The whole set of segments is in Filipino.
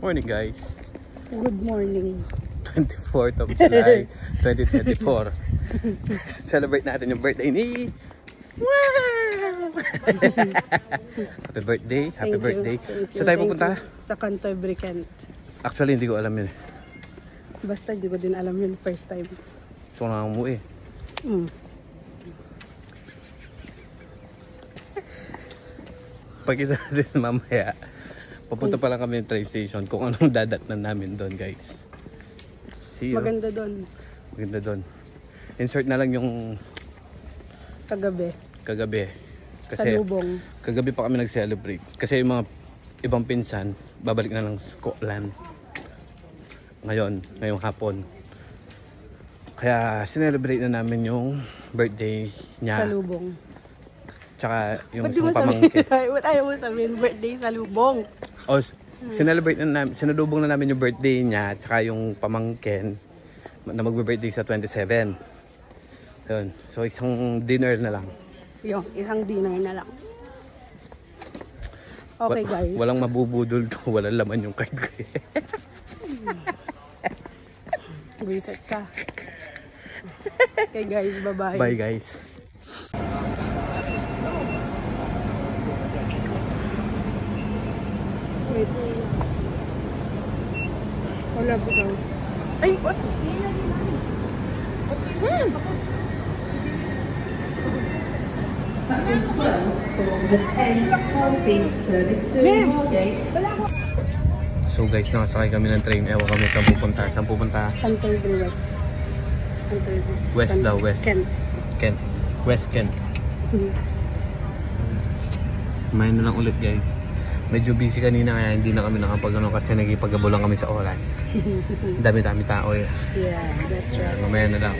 Morning guys. Good morning. 24th of July 2024. Celebrate natin yung birthday ni Wow! Happy birthday, happy birthday. Saan tayo pupunta? Sa Canterbury, Kent. Actually hindi ko alam yun. Basta hindi ko din alam yun first time. So na umuwi. Pagkita natin mamaya, papunta pa lang kami ng train station kung anong dadatnan namin doon guys. See you. Maganda doon. Maganda doon. Insert na lang yung Kagabi. Kasi Salubong. kagabi pa kami nag-celebrate. Kasi yung mga ibang pinsan, babalik na ng Scotland. Ngayong hapon. Kaya sinelebrate na namin yung birthday niya. Salubong. Tsaka yung Ba't isang pamangkin. Ba't ayaw mo sabihin birthday salubong? O, sinelebrate na namin, sinalubong na namin yung birthday niya, tsaka yung pamangkin na magbe-birthday sa 27. Yun. So isang dinner na lang. Yung isang dinner na lang. Okay guys. Walang mabubudol to, walang laman yung card ko. Reset ka. Okay guys, bye-bye. Bye guys. Wait. Wala po daw. Ay, what? So guys, nakasakay kami ng train. Ewan kami saan pupunta. Saan pupunta? Canterbury West. Canterbury. West daw, West. Kent. Kent. West Kent. Kumain na lang ulit guys. Medyo busy kanina kaya hindi na kami nakapag-ano kasi nagipag-abo lang kami sa oras. Dami-dami tao eh. Yeah, that's right. Mamaya na lang.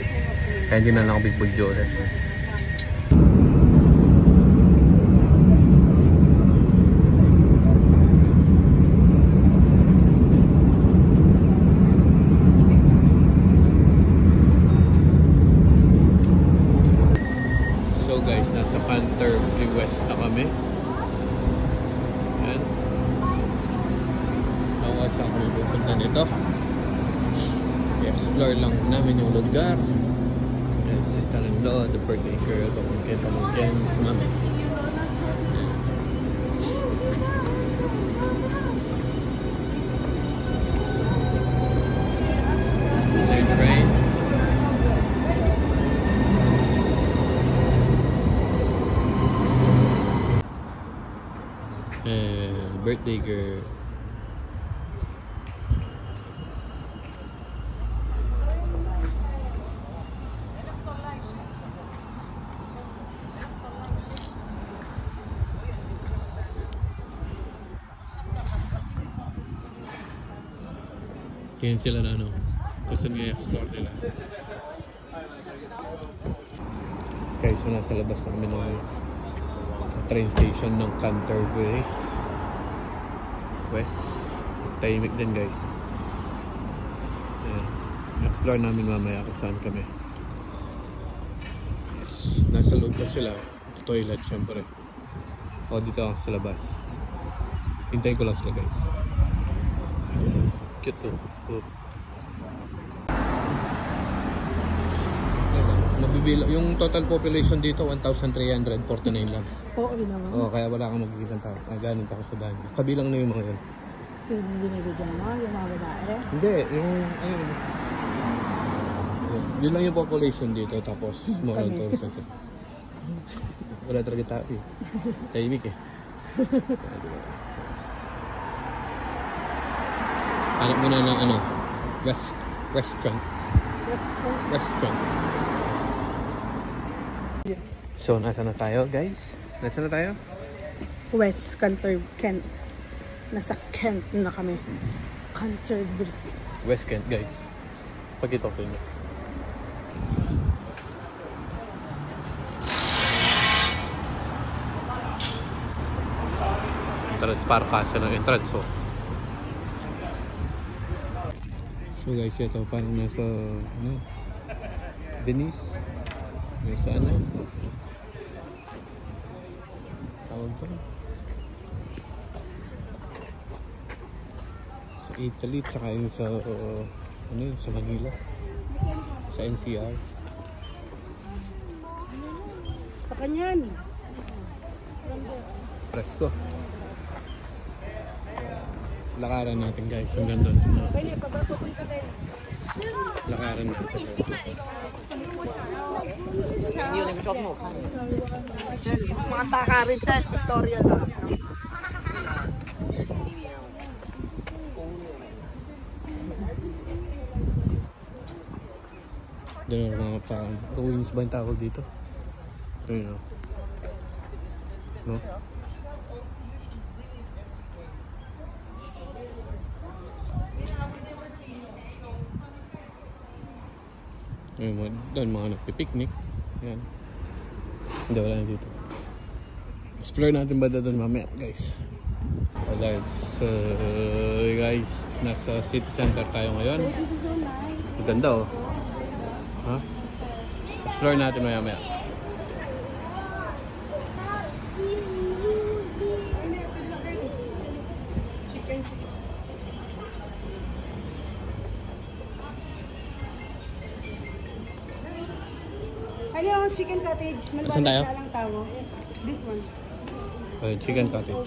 Kaya hindi na lang ako big-bugyo ulit. So guys, nasa Canterbury West na kami. Yan. Saan kami pupunta nito? I-explore lang namin yung lugar. Yes, sister-in-law, the birthday girl, pamangkin, mami. Train. Birthday girl. Kaya sila na ano, gusto nyo i-explore nila. Okay, so nasa labas namin ng train station ng Canterbury West. Tahimik din guys. Ayan. Explore namin mamaya kung saan kami. Nasa loob pa sila. Toilet syempre. O dito ako sa labas. Hintayin ko lang sila guys. Cute to. Mabibila yung total population dito 1,349 lang. Oo naman. Oo, kaya wala kang magkikita tao. Ganun ako sa dami. Kabilang na yung mga yun. Sino binibigyan mo? Yung mga babae? Hindi, yung ayun. Yun lang yung population dito tapos small tourism. Wala talaga tao eh. Tahimik eh. Hanap mo na ng ano, restaurant. So, nasa na tayo guys? Nasa na tayo? West Canterbury, Kent. Nasa Kent na kami. Canterbury. West Kent guys. Pagkita ko sa inyo. Entrance, para kasi ng entrance oh. So guys, ito parang nasa ano, Venice. Nasa ano? Tawag to. Sa Italy, tsaka yung sa, ano yun, sa Manila. Sa NCR. Sa kanyan. Presko. Lakaran natin guys, hanggang doon. No? Lakaran natin. Mga takarin tayo, Victoria na. Doon yung mga parang ruins ba yung tawag dito? Ayun o. No? Ayun, doon mga nagpipiknik. Yan. Hindi, wala na dito. Explore natin ba doon mamaya guys. So guys, nasa city center tayo ngayon. Ang ganda oh. Ha? Explore natin maya-maya. Ano, chicken cottage. Saan tayo? Lang tawo. This one. Chicken cottage.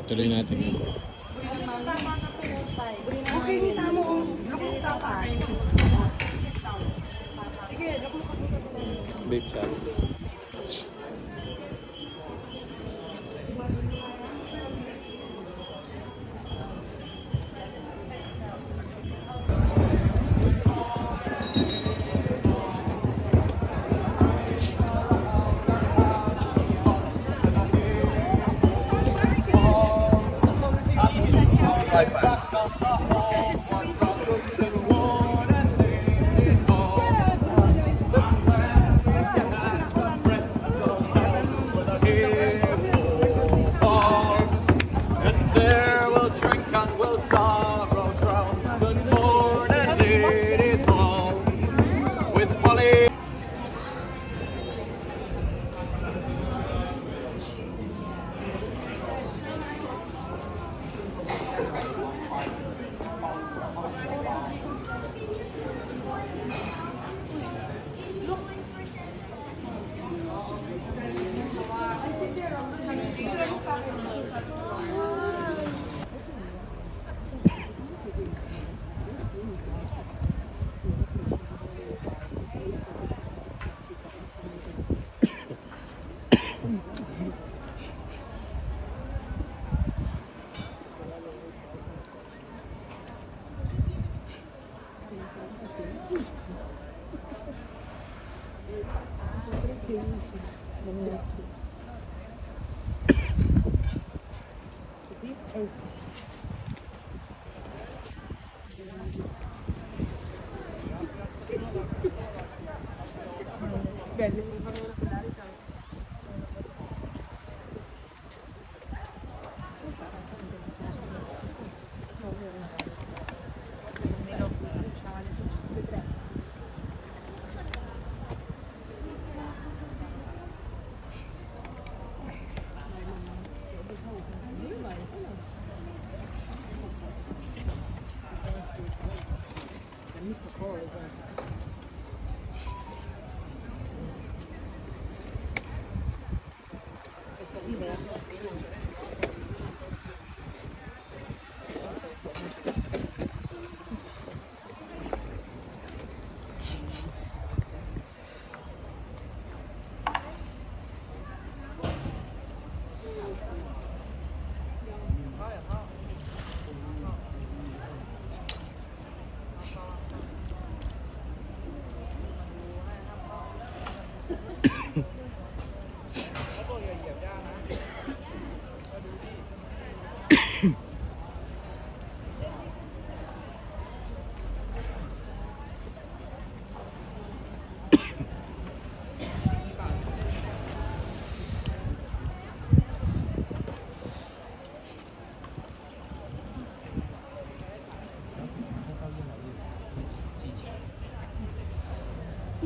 Tuloy natin yun. Okay, nita mo. Lukong ka pa. Sige, lukong ka pa. Babe shop.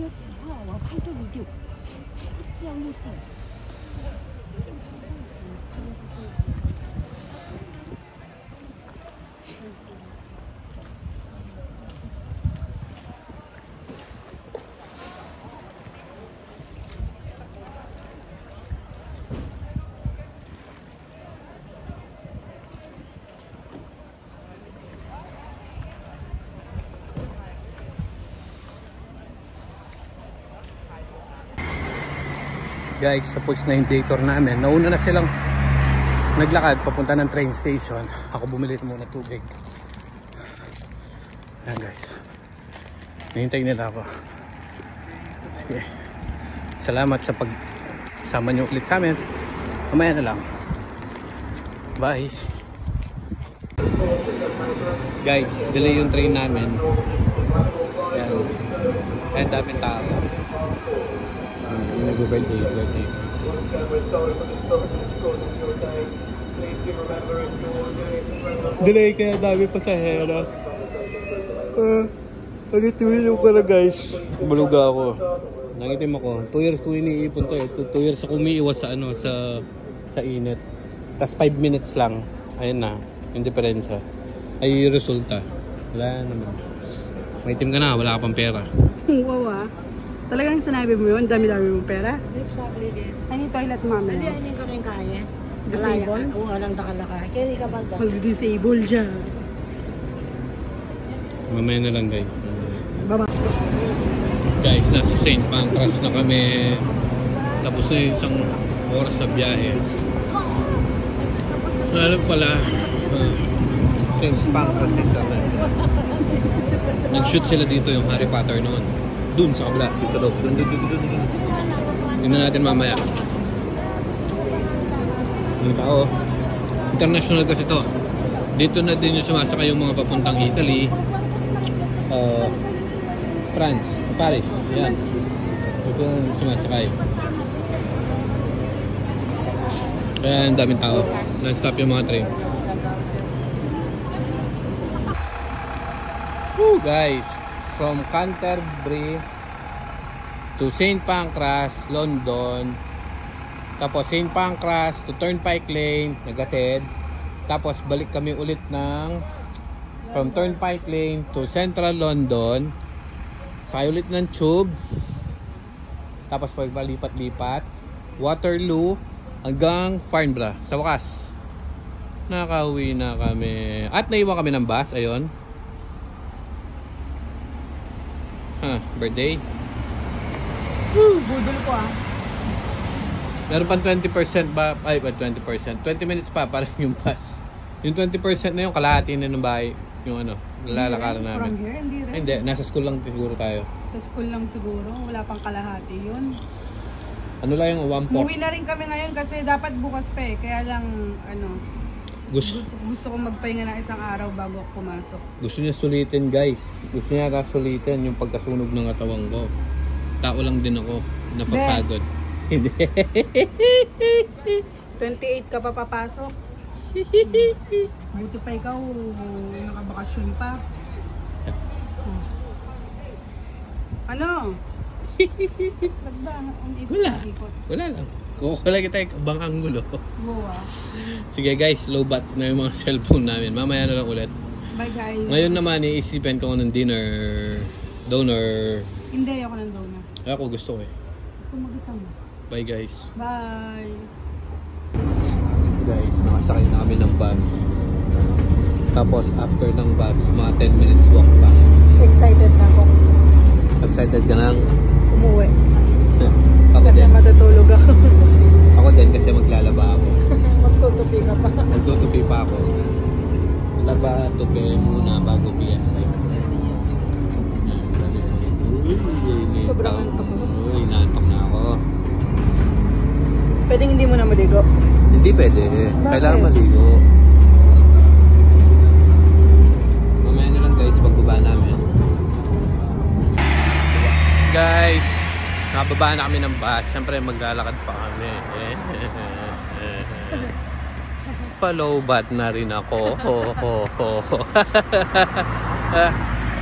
有几号？我要拍这 video，这样录制。Guys, tapos na yung day tour namin. Nauna na silang naglakad papunta ng train station. Ako bumili muna tubig. Ayan guys, nahintay nila ako. Sige, salamat sa pagsama nyo ulit sa amin. Mamaya na lang. Bye. Guys, delay yung train namin. Ayan, ayan daming tao. Nag-birthday. Delay kaya dami pasahero. Tulong ko na guys. Buluga ako. Nangitim ako. 2 years ko iniipon to eh. 2 years ako umiiwas sa ano sa init. Tapos 5 minutes lang. Ayun na. Yung diferensya. Ay resulta. Wala naman. May itim ka na. Wala ka pang pera. Wow ah. Talagang sinabi mo yun, dami-dami mong pera. Exactly din. Ay, toilet mama. Hindi, hindi ka rin kaya. Disable? Oo, walang takalaka. Kaya hindi ka banda. Mag-disable dyan. Mamaya na lang guys. Baba. Guys, nasa St. Pancras na kami. Tapos na yung isang oras na biyahe. Alam pala, St. Pancras International. Nag-shoot sila dito yung Harry Potter noon. Dun sa kabla, dun sa loob. Dun. Tingnan natin mamaya. Yung tao. International kasi to. Dito na din yung sumasakay yung mga papuntang Italy, France, Paris. Yan. Dito yung sumasakay. Kaya ang daming tao. Non-stop yung mga train. Woo, guys! From Canterbury to St. Pancras, London. Tapos St. Pancras to Turnpike Lane, nagatid. Tapos balik kami ulit ng from Turnpike Lane to Central London. Sakay ulit ng tube. Tapos pagbalipat-lipat Waterloo hanggang Farnborough. Sa wakas, nakauwi na kami. At naiwan kami ng bus, ayun. Birthday. Budol ko ah. Meron pang 20% ba? Ay, 20%. 20 minutes pa para yung bus. Yung 20% na yung kalahati na ng bahay. Yung ano, lalakaran namin. From here, hindi rin. Hindi, nasa school lang siguro tayo. Sa school lang siguro. Wala pang kalahati yun. Ano lang yung 1 Uwi na rin kami ngayon kasi dapat bukas pa eh. Kaya lang, gusto ko magpahinga ng isang araw bago ako pumasok. Gusto niya sulitin guys. Gusto niya sulitin yung pagkasunog ng katawang ko. Tao lang din ako. Napapagod. Hindi. 28 ka pa papasok. Buti pa ikaw, nakabakasyon pa. Ano? Wala lang. Kukuha kita ibang anggulo. Sige guys, low bat na yung mga cellphone namin. Mamaya na lang ulit. Bye guys. Ngayon naman, iisipin ko ng donor. Hindi, ako ng donor. Ako gusto ko eh. Kung mag-isa mo. Bye guys. Bye. Guys, nakasakay na kami ng bus. Tapos after ng bus, mga 10 minutes walk pa. Excited na ako. Excited ka nang umuwi. Ako Kasi din. matutulog ako. Ako din kasi maglalaba ako. Magtutupi ka pa. Magtutupi pa ako. Laba, tupi muna bago PS5. Sobrang antok ko. Uy, naantok na ako. Pwedeng hindi mo na maligo? Hindi pwede. Kailangan maligo. Mamaya na lang guys, pagbaba namin. Guys, nakababa na kami ng bus. Siyempre maglalakad pa kami. Palowbat na rin ako.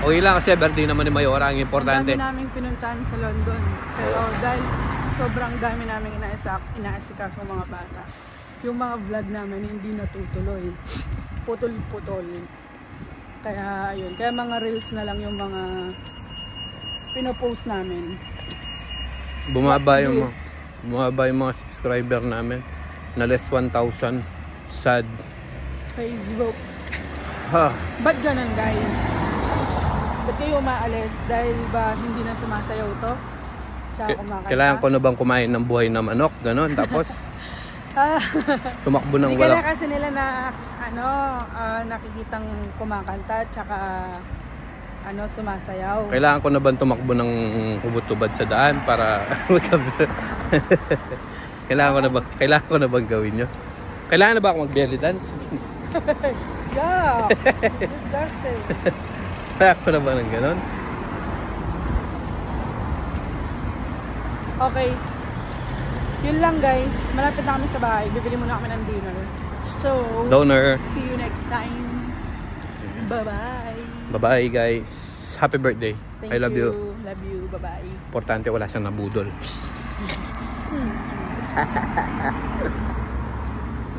Okay lang kasi birthday naman ni Mayora, ang importante. Ang dami naming pinuntahan sa London. Pero dahil sobrang dami naming inaasikaso mga bata, yung mga vlog namin hindi natutuloy. Putol-putol. Kaya ayun, kaya mga reels na lang yung mga pinopost namin. Bumaba yung mga subscriber namin na less 1,000. Sad. Facebook. Ha. Ba't ganun guys? Ba't kayo umaalis? Dahil ba hindi na sumasayaw to? Tsaka kumakanta? Kailangan ko na bang kumain ng buhay na manok? Ganon. Tapos tumakbo ng hindi ka wala. na kasi nila na nakikitang kumakanta tsaka sumasayaw. Kailangan ko na bang tumakbo ng ubod-tubad sa daan para kailangan ko na bang gawin nyo? Kailangan na ba ako mag-belly dance? Yeah! Disgusting. Kailangan ko na ba ng ganon? Okay. Yun lang guys. Malapit na kami sa bahay. Bibili muna kami ng dinner. So, Donor. see you next time. Bye-bye. Bye-bye guys. Happy birthday. Thank I love you. Love you. Bye-bye. Importante wala siyang nabudol.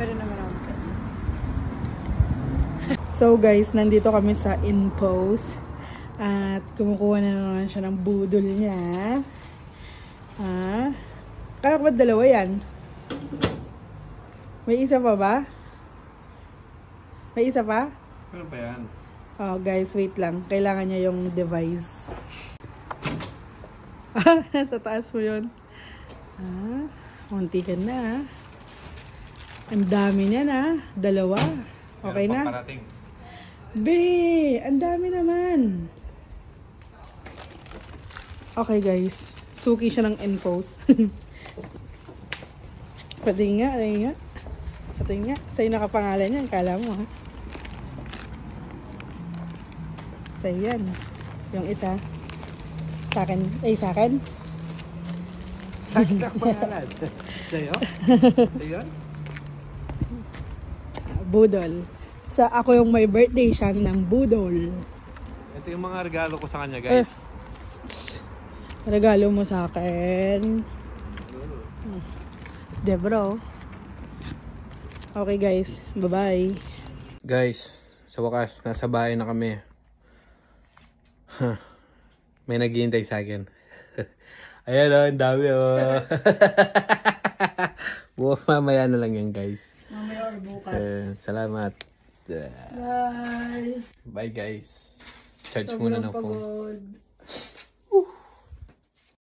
Meron naman ako. So guys, nandito kami sa InPost. At kumukuha na naman siya ng budol niya. Kaya ba dalawa yan? May isa pa ba? May isa pa? Ano pa yan? Oh guys, wait lang. Kailangan niya yung device. Nasa taas mo yun. Konti ka na. Ang dami niya na. Dalawa. Okay na? Be! Ang dami naman. Okay guys. Suki siya ng InPost. Pati nga. Sa'yo nakapangalan niya. Kala mo ha. Sa'yo yan. Yung isa. Sa akin. Sa akin? Sa akin nakapangalan. Sa'yo? Sa'yo? Budol. Ako yung may birthday siya ng budol. Ito yung mga regalo ko sa kanya guys. Regalo mo sa akin. De bro. Okay guys. Bye-bye. Guys, sa wakas, nasa bahay na kami. May naghihintay sa akin. Ayan o, ang dami o. Mamaya na lang yan guys. Mamaya or bukas. Salamat. Bye. Bye guys. Charge muna ng phone. Pagod.